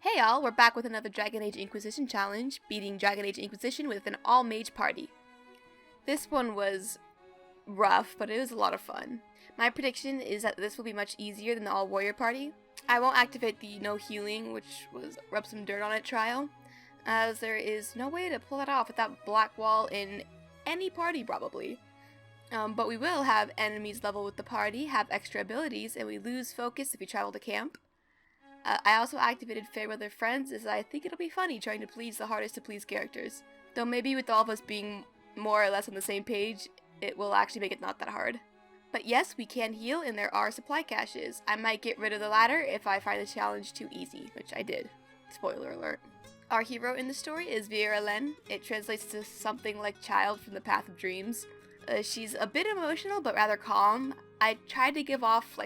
Hey y'all, we're back with another Dragon Age Inquisition challenge, beating Dragon Age Inquisition with an all-mage party. This one was rough, but it was a lot of fun. My prediction is that this will be much easier than the all-warrior party. I won't activate the no healing, which was rub some dirt on it trial, as there is no way to pull that off without black wall in any party probably. But we will have enemies level with the party, have extra abilities, and we lose focus if we travel to camp. I also activated Fairweather Friends, as I think it'll be funny trying to please the hardest to please characters. Though maybe with all of us being more or less on the same page, it will actually make it not that hard. But yes, we can heal, and there are supply caches. I might get rid of the latter if I find the challenge too easy, which I did. Spoiler alert. Our hero in the story is Viera Len. It translates to something like Child from the Path of Dreams. She's a bit emotional, but rather calm. I tried to give off,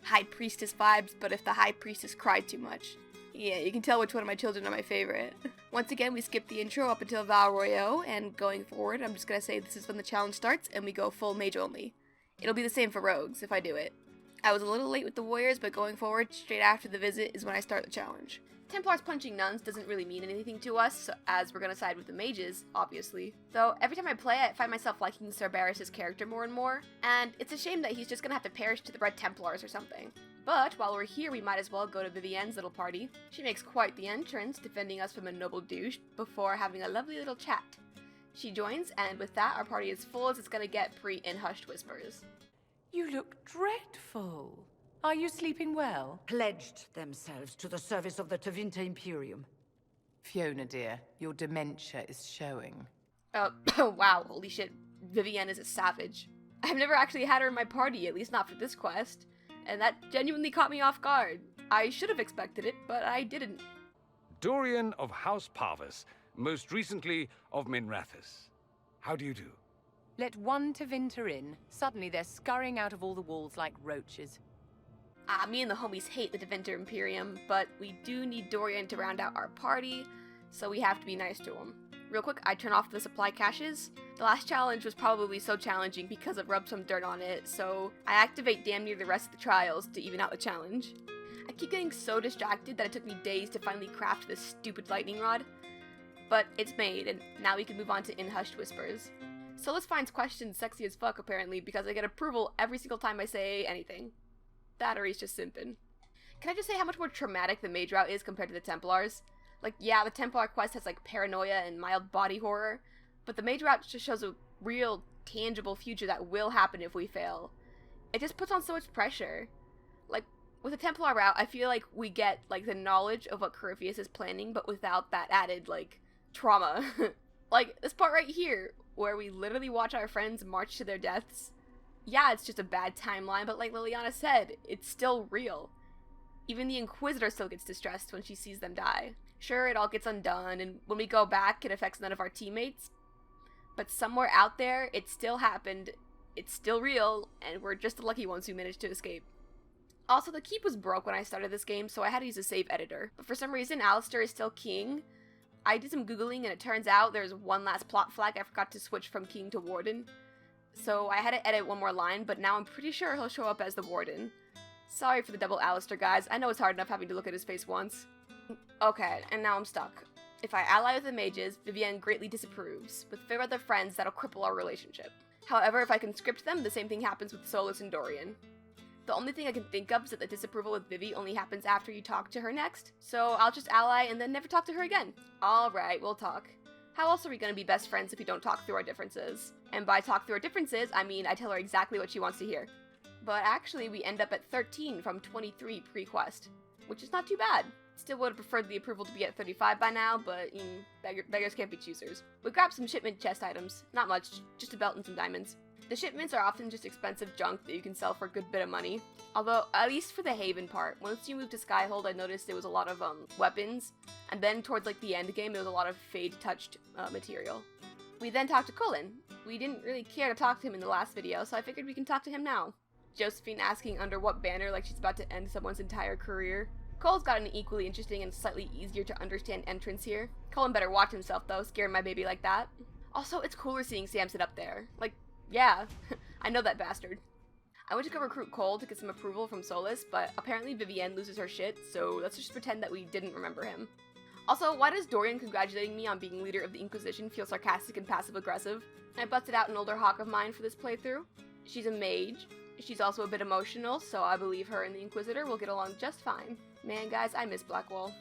High Priestess vibes, but if the High Priestess cried too much. Yeah, you can tell which one of my children are my favorite. Once again, we skip the intro up until Val Royeaux, and going forward, I'm just gonna say this is when the challenge starts, and we go full mage only. It'll be the same for rogues, if I do it. I was a little late with the warriors, but going forward, straight after the visit is when I start the challenge. Templars punching nuns doesn't really mean anything to us, as we're gonna side with the mages, obviously. Though, every time I play, I find myself liking Cerberus' character more and more, and it's a shame that he's just gonna have to perish to the Red Templars or something. But, while we're here, we might as well go to Vivienne's little party. She makes quite the entrance, defending us from a noble douche, before having a lovely little chat. She joins, and with that, our party is full as it's gonna get in Hushed Whispers. You look dreadful. Are you sleeping well? Pledged themselves to the service of the Tevinter Imperium. Fiona, dear, your dementia is showing. Wow, holy shit. Vivienne is a savage. I've never actually had her in my party, at least not for this quest, and that genuinely caught me off guard. I should have expected it, but I didn't. Dorian of House Parvis, most recently of Minrathous. How do you do? Let one Tevinter in, suddenly they're scurrying out of all the walls like roaches. Me and the homies hate the Tevinter Imperium, but we do need Dorian to round out our party, so we have to be nice to him. Real quick, I turn off the supply caches. The last challenge was probably so challenging because I've rubbed some dirt on it, so I activate damn near the rest of the trials to even out the challenge. I keep getting so distracted that it took me days to finally craft this stupid lightning rod. But it's made, and now we can move on to In Hushed Whispers. Solus finds questions sexy as fuck apparently because I get approval every single time I say anything. That or he's just simping. Can I just say how much more traumatic the mage route is compared to the Templars? Yeah, the Templar quest has paranoia and mild body horror, but the mage route just shows a real, tangible future that will happen if we fail. It just puts on so much pressure. With the Templar route, I feel like we get, the knowledge of what Corypheus is planning, but without that added, trauma. This part right here, where we literally watch our friends march to their deaths. Yeah, it's just a bad timeline, but like Liliana said, it's still real. Even the Inquisitor still gets distressed when she sees them die. Sure, it all gets undone, and when we go back, it affects none of our teammates. But somewhere out there, it still happened, it's still real, and we're just the lucky ones who managed to escape. Also, the keep was broke when I started this game, so I had to use a save editor. But for some reason, Alistair is still king. I did some googling, and it turns out there's one last plot flag I forgot to switch from king to warden. So I had to edit one more line, but now I'm pretty sure he'll show up as the warden. Sorry for the double Alistair, guys. I know it's hard enough having to look at his face once. Okay, and now I'm stuck. If I ally with the mages, Vivienne greatly disapproves. With Fairweather Friends, that'll cripple our relationship. However, if I can script them, the same thing happens with Solus and Dorian. The only thing I can think of is that the disapproval with Vivi only happens after you talk to her next, so I'll just ally and then never talk to her again. Alright, we'll talk. How else are we gonna be best friends if we don't talk through our differences? And by talk through our differences, I mean I tell her exactly what she wants to hear. But actually, we end up at 13 from 23 pre-quest, which is not too bad. Still would have preferred the approval to be at 35 by now, but beggars can't be choosers. We grabbed some shipment chest items, not much, just a belt and some diamonds. The shipments are often just expensive junk that you can sell for a good bit of money. Although, at least for the Haven part, once you move to Skyhold, I noticed there was a lot of weapons, and then towards the end game, there was a lot of Fade-touched material. We then talked to Cullen. We didn't really care to talk to him in the last video, so I figured we can talk to him now. Josephine asking under what banner she's about to end someone's entire career. Cole's got an equally interesting and slightly easier to understand entrance here. Cullen better watch himself though, scaring my baby like that. Also, it's cooler seeing Sam sit up there. Yeah, I know that bastard. I went to go recruit Cole to get some approval from Solus, but apparently Vivienne loses her shit, so let's just pretend that we didn't remember him. Also, why does Dorian congratulating me on being leader of the Inquisition feel sarcastic and passive-aggressive? I busted out an older hawk of mine for this playthrough. She's a mage. She's also a bit emotional, so I believe her and the Inquisitor will get along just fine. Man, guys, I miss Blackwall.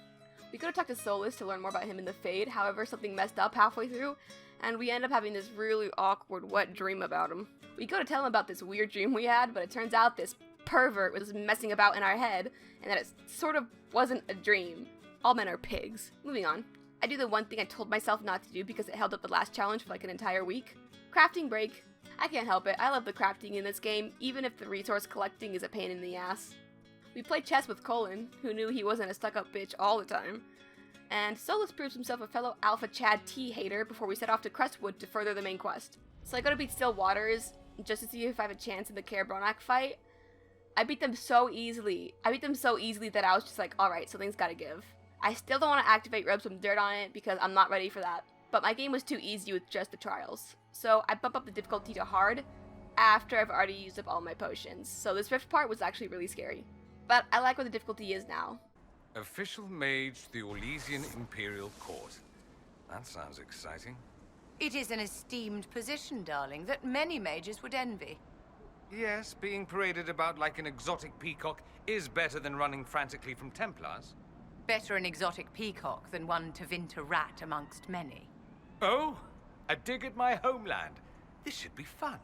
We could have talked to Solus to learn more about him in the Fade, however, something messed up halfway through, and we end up having this really awkward, wet dream about him. We go to tell him about this weird dream we had, but it turns out this pervert was messing about in our head, and that it sort of wasn't a dream. All men are pigs. Moving on. I do the one thing I told myself not to do because it held up the last challenge for like an entire week. Crafting break. I can't help it, I love the crafting in this game, even if the resource collecting is a pain in the ass. We played chess with Colin, who knew he wasn't a stuck-up bitch all the time. And Solus proves himself a fellow Alpha Chad T hater before we set off to Crestwood to further the main quest. So I go to beat Still Waters, just to see if I have a chance in the Care-Bronak fight. I beat them so easily. That I was just like, alright, something's gotta give. I still don't want to activate rub some dirt on it because I'm not ready for that. But my game was too easy with just the trials. So I bump up the difficulty to hard after I've already used up all my potions. So this rift part was actually really scary. But I like where the difficulty is now. Official mage to the Orlesian Imperial Court. That sounds exciting. It is an esteemed position, darling, that many mages would envy. Yes, being paraded about like an exotic peacock is better than running frantically from Templars. Better an exotic peacock than one Tevinter rat amongst many. Oh, a dig at my homeland. This should be fun.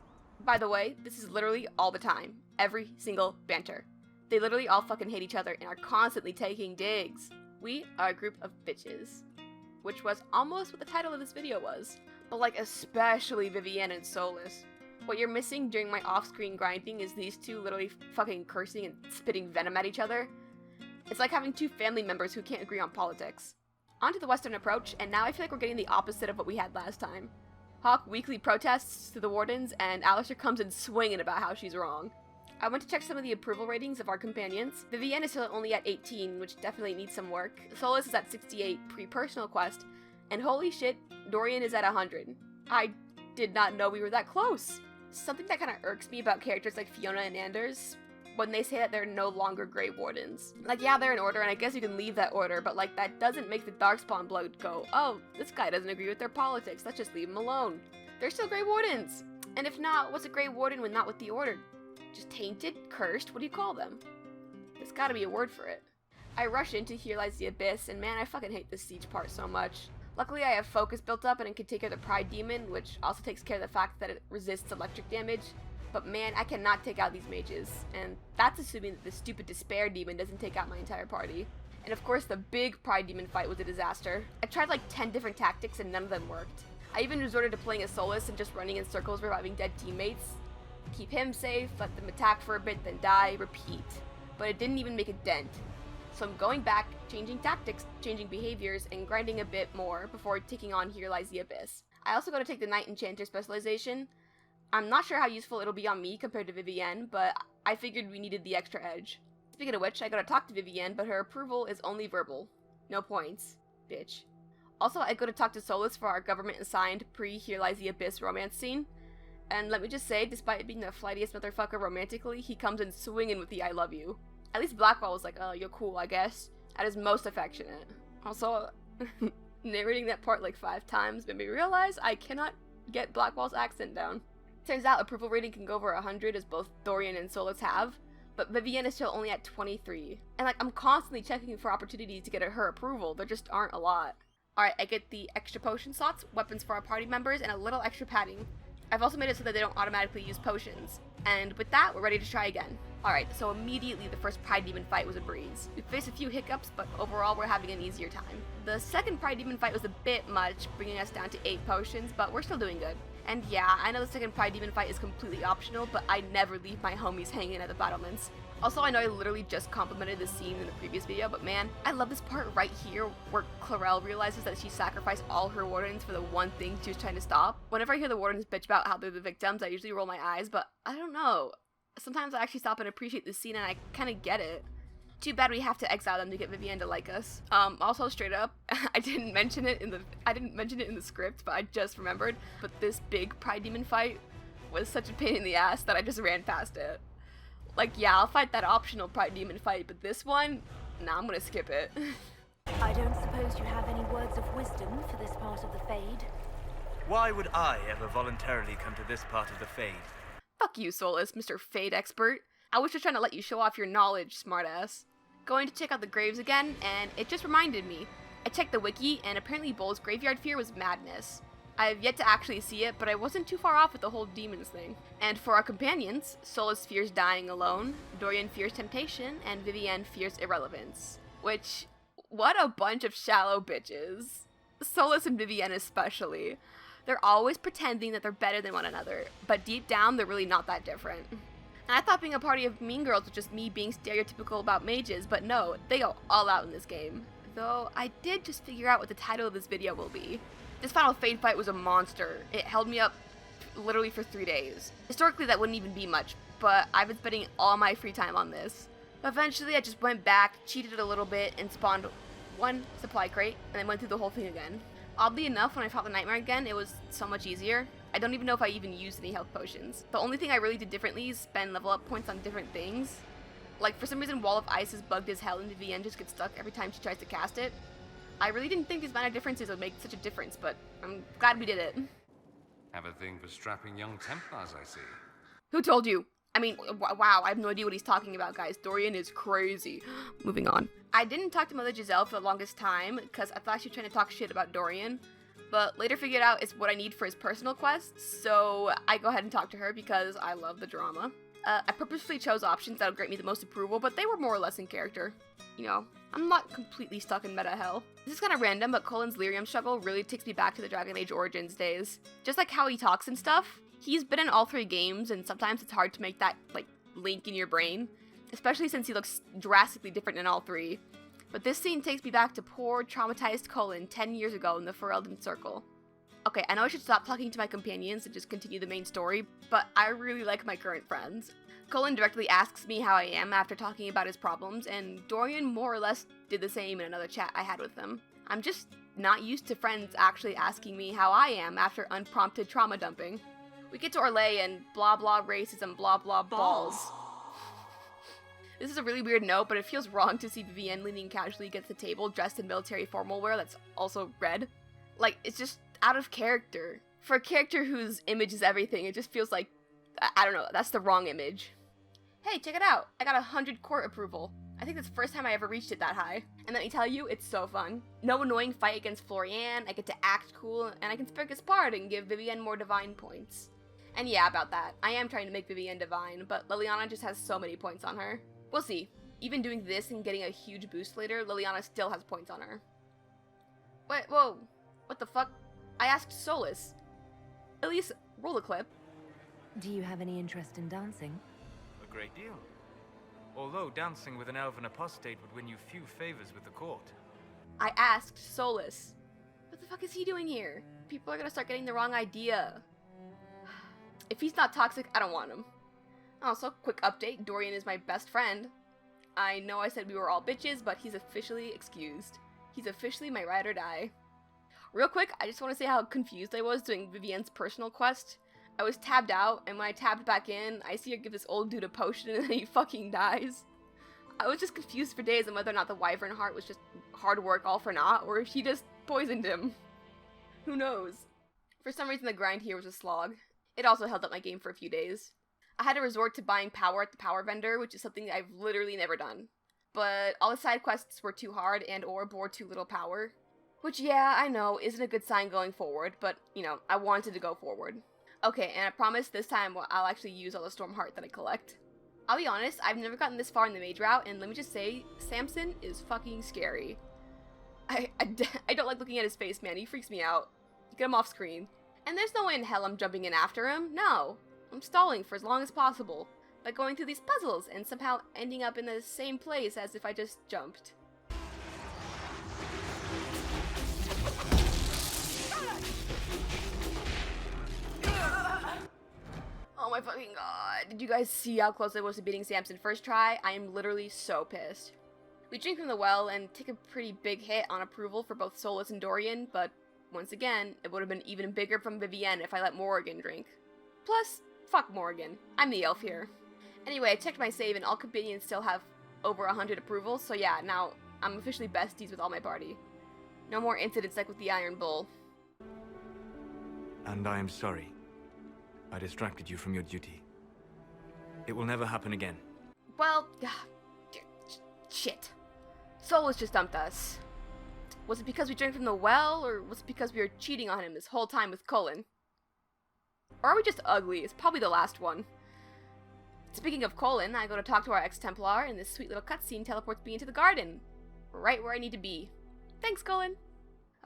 By the way, this is literally all the time. Every single banter. They literally all fucking hate each other and are constantly taking digs. We are a group of bitches. Which was almost what the title of this video was. But like especially Vivienne and Solus. What you're missing during my off-screen grinding is these two literally fucking cursing and spitting venom at each other. It's like having two family members who can't agree on politics. On to the western approach, and now I feel like we're getting the opposite of what we had last time. Hawk weekly protests to the wardens, and Alistair comes in swinging about how she's wrong. I went to check some of the approval ratings of our companions. Vivienne is still only at 18, which definitely needs some work. Solus is at 68 pre-personal quest, and holy shit, Dorian is at 100. I did not know we were that close. Something that kind of irks me about characters like Fiona and Anders, when they say that they're no longer Grey Wardens. Like, yeah, they're in order, and I guess you can leave that order, but like, that doesn't make the Darkspawn blood go, oh, this guy doesn't agree with their politics, let's just leave him alone. They're still Grey Wardens! And if not, what's a Grey Warden when not with the order? Just tainted? Cursed? What do you call them? There's gotta be a word for it. I rush in to Here Lies the Abyss, and man, I fucking hate this siege part so much. Luckily, I have focus built up, and I can take care of the Pride Demon, which also takes care of the fact that it resists electric damage. But man, I cannot take out these mages, and that's assuming that the stupid Despair Demon doesn't take out my entire party. And of course, the big Pride Demon fight was a disaster. I tried like 10 different tactics and none of them worked. I even resorted to playing a Solus and just running in circles reviving dead teammates. Keep him safe, let them attack for a bit, then die, repeat. But it didn't even make a dent. So I'm going back, changing tactics, changing behaviors, and grinding a bit more before taking on Here Lies the Abyss. I also go to take the Knight Enchanter specialization. I'm not sure how useful it'll be on me compared to Vivienne, but I figured we needed the extra edge. Speaking of which, I gotta talk to Vivienne, but her approval is only verbal. No points. Bitch. Also, I go to talk to Solus for our government-assigned pre-Here Lies the Abyss romance scene. And let me just say, despite being the flightiest motherfucker romantically, he comes in swinging with the I love you. At least Blackwall was like, oh, you're cool, I guess. At his most affectionate. Also, narrating that part like 5 times made me realize I cannot get Blackwall's accent down. Turns out approval rating can go over 100 as both Dorian and Solus have, but Vivienne is still only at 23. And like, I'm constantly checking for opportunities to get her approval, there just aren't a lot. Alright, I get the extra potion slots, weapons for our party members, and a little extra padding. I've also made it so that they don't automatically use potions. And with that, we're ready to try again. Alright, so immediately the first Pride Demon fight was a breeze. We faced a few hiccups, but overall we're having an easier time. The second Pride Demon fight was a bit much, bringing us down to 8 potions, but we're still doing good. And yeah, I know the second Pride Demon fight is completely optional, but I never leave my homies hanging at the battlements. Also, I know I literally just complimented this scene in the previous video, but man, I love this part right here where Clarel realizes that she sacrificed all her wardens for the one thing she was trying to stop. Whenever I hear the wardens bitch about how they're the victims, I usually roll my eyes, but I don't know. Sometimes I actually stop and appreciate this scene and I kind of get it. Too bad we have to exile them to get Vivienne to like us. Also straight up, I didn't mention it in the script, but I just remembered. But this big Pride Demon fight was such a pain in the ass that I just ran past it. Like, yeah, I'll fight that optional Pride Demon fight, but this one, nah, I'm gonna skip it. I don't suppose you have any words of wisdom for this part of the Fade? Why would I ever voluntarily come to this part of the Fade? Fuck you, Solus, Mr. Fade expert. I was just trying to let you show off your knowledge, smartass. Going to check out the graves again, and it just reminded me. I checked the wiki, and apparently Bull's graveyard fear was madness. I have yet to actually see it, but I wasn't too far off with the whole demons thing. And for our companions, Solus fears dying alone, Dorian fears temptation, and Vivienne fears irrelevance. Which, what a bunch of shallow bitches. Solus and Vivienne especially. They're always pretending that they're better than one another, but deep down they're really not that different. And I thought being a party of mean girls was just me being stereotypical about mages, but no, they go all out in this game. Though I did just figure out what the title of this video will be. This final Fade fight was a monster. It held me up literally for 3 days. Historically that wouldn't even be much, but I've been spending all my free time on this. Eventually I just went back, cheated a little bit, and spawned one supply crate, and then went through the whole thing again. Oddly enough, when I fought the Nightmare again, it was so much easier. I don't even know if I even used any health potions. The only thing I really did differently is spend level up points on different things. Like, for some reason, Wall of Ice is bugged as hell and Vivienne just gets stuck every time she tries to cast it. I really didn't think these minor differences would make such a difference, but I'm glad we did it. Have a thing for strapping young Templars, I see. Who told you? I mean, wow, I have no idea what he's talking about, guys. Dorian is crazy. Moving on. I didn't talk to Mother Giselle for the longest time, because I thought she was trying to talk shit about Dorian, but later figured out it's what I need for his personal quests, so I go ahead and talk to her because I love the drama. I purposefully chose options that would grant me the most approval, but they were more or less in character. You know, I'm not completely stuck in meta hell. This is kind of random, but Colin's lyrium struggle really takes me back to the Dragon Age Origins days. Just like how he talks and stuff, he's been in all 3 games, and sometimes it's hard to make that, like, link in your brain, especially since he looks drastically different in all 3. But this scene takes me back to poor, traumatized Colin 10 years ago in the Ferelden Circle. Okay, I know I should stop talking to my companions and just continue the main story, but I really like my current friends. Colin directly asks me how I am after talking about his problems, and Dorian more or less did the same in another chat I had with him. I'm just not used to friends actually asking me how I am after unprompted trauma dumping. We get to Orlais and blah blah racism blah blah balls. This is a really weird note, but it feels wrong to see Vivienne leaning casually against the table dressed in military formal wear that's also red. Like, it's just out of character. For a character whose image is everything, it just feels like, I don't know, that's the wrong image. Hey, check it out! I got 100 court approval. I think that's the first time I ever reached it that high. And let me tell you, it's so fun. No annoying fight against Florian, I get to act cool, and I can spare Gaspard and give Vivienne more divine points. And yeah, about that, I am trying to make Vivienne divine, but Liliana just has so many points on her. We'll see. Even doing this and getting a huge boost later, Liliana still has points on her. Wait, whoa. What the fuck? I asked Solus. At least, roll the clip. Do you have any interest in dancing? A great deal. Although dancing with an elven apostate would win you few favors with the court. I asked Solus. What the fuck is he doing here? People are gonna start getting the wrong idea. If he's not toxic, I don't want him. Also, quick update, Dorian is my best friend. I know I said we were all bitches, but he's officially excused. He's officially my ride or die. Real quick, I just want to say how confused I was doing Vivienne's personal quest. I was tabbed out, and when I tabbed back in, I see her give this old dude a potion and then he fucking dies. I was just confused for days on whether or not the Wyvern Heart was just hard work all for naught, or if she just poisoned him. Who knows? For some reason the grind here was a slog. It also held up my game for a few days. I had to resort to buying power at the power vendor, which is something I've literally never done. But all the side quests were too hard and or bore too little power. Which, yeah, I know, isn't a good sign going forward, but, you know, I wanted to go forward. Okay, and I promise this time I'll actually use all the Storm Heart that I collect. I'll be honest, I've never gotten this far in the mage route, and let me just say, Samson is fucking scary. I don't like looking at his face, man, he freaks me out. Get him off screen. And there's no way in hell I'm jumping in after him, no. I'm stalling for as long as possible, by going through these puzzles and somehow ending up in the same place as if I just jumped. Oh my fucking god. Did you guys see how close I was to beating Samson first try? I am literally so pissed. We drink from the well and take a pretty big hit on approval for both Solus and Dorian, but once again, it would have been even bigger from Vivienne if I let Morrigan drink. Plus, fuck Morrigan. I'm the elf here. Anyway, I checked my save and all companions still have over 100 approvals, so yeah, now I'm officially besties with all my party. No more incidents like with the Iron Bull. And I am sorry. I distracted you from your duty. It will never happen again. Well, shit. Solus just dumped us. Was it because we drank from the well, or was it because we were cheating on him this whole time with Cullen? Or are we just ugly? It's probably the last one. Speaking of Cullen, I go to talk to our ex-Templar, and this sweet little cutscene teleports me into the garden. Right where I need to be. Thanks, Cullen.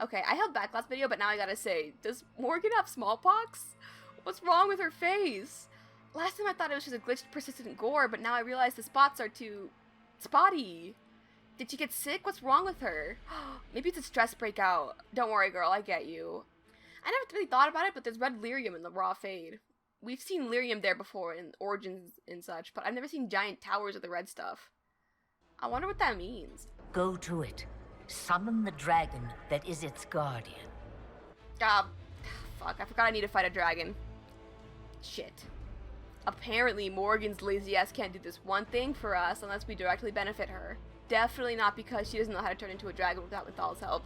Okay, I held back last video, but now I gotta say, does Morgan have smallpox? What's wrong with her face? Last time I thought it was just a glitched persistent gore, but now I realize the spots are too spotty. Did she get sick? What's wrong with her? Maybe it's a stress breakout. Don't worry, girl, I get you. I never really thought about it, but there's red lyrium in the raw fade. We've seen lyrium there before in Origins and such, but I've never seen giant towers of the red stuff. I wonder what that means. Go to it. Summon the dragon that is its guardian. Fuck, I forgot I need to fight a dragon. Shit. Apparently, Morgan's lazy ass can't do this one thing for us unless we directly benefit her. Definitely not because she doesn't know how to turn into a dragon without Mythal's help.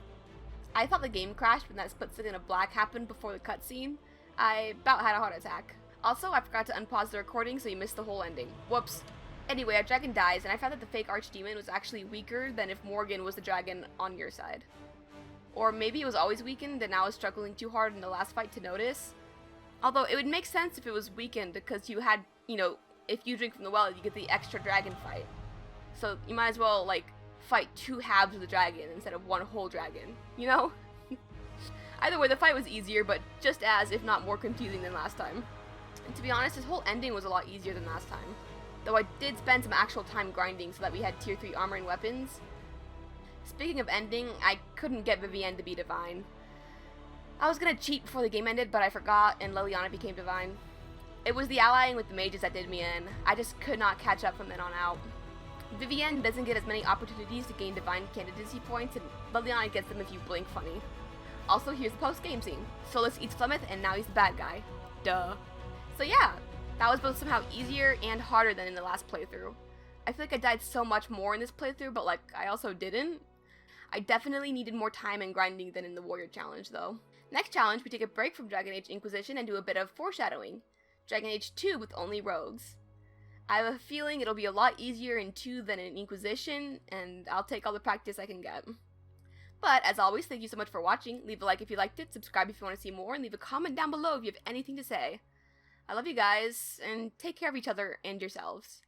I thought the game crashed when that split second of black happened before the cutscene. I about had a heart attack. Also, I forgot to unpause the recording, so you missed the whole ending. Whoops. Anyway, our dragon dies, and I found that the fake archdemon was actually weaker than if Morgan was the dragon on your side. Or maybe it was always weakened and now is struggling too hard in the last fight to notice. Although it would make sense if it was weakened because you had, if you drink from the well, you get the extra dragon fight. So you might as well, fight two halves of the dragon instead of one whole dragon, Either way, the fight was easier, but just as, if not more confusing than last time. And to be honest, this whole ending was a lot easier than last time. Though I did spend some actual time grinding so that we had tier 3 armor and weapons. Speaking of ending, I couldn't get Vivienne to be divine. I was gonna cheat before the game ended, but I forgot and Liliana became divine. It was the allying with the mages that did me in. I just could not catch up from then on out. Vivienne doesn't get as many opportunities to gain divine candidacy points, and Liliana gets them if you blink funny. Also, here's the post-game scene. Solus eats Flemeth, and now he's the bad guy. Duh. So yeah, that was both somehow easier and harder than in the last playthrough. I feel like I died so much more in this playthrough, but I also didn't. I definitely needed more time and grinding than in the Warrior Challenge, though. Next challenge, we take a break from Dragon Age Inquisition and do a bit of foreshadowing. Dragon Age 2 with only rogues. I have a feeling it'll be a lot easier in 2 than in Inquisition, and I'll take all the practice I can get. But, as always, thank you so much for watching. Leave a like if you liked it, subscribe if you want to see more, and leave a comment down below if you have anything to say. I love you guys, and take care of each other and yourselves.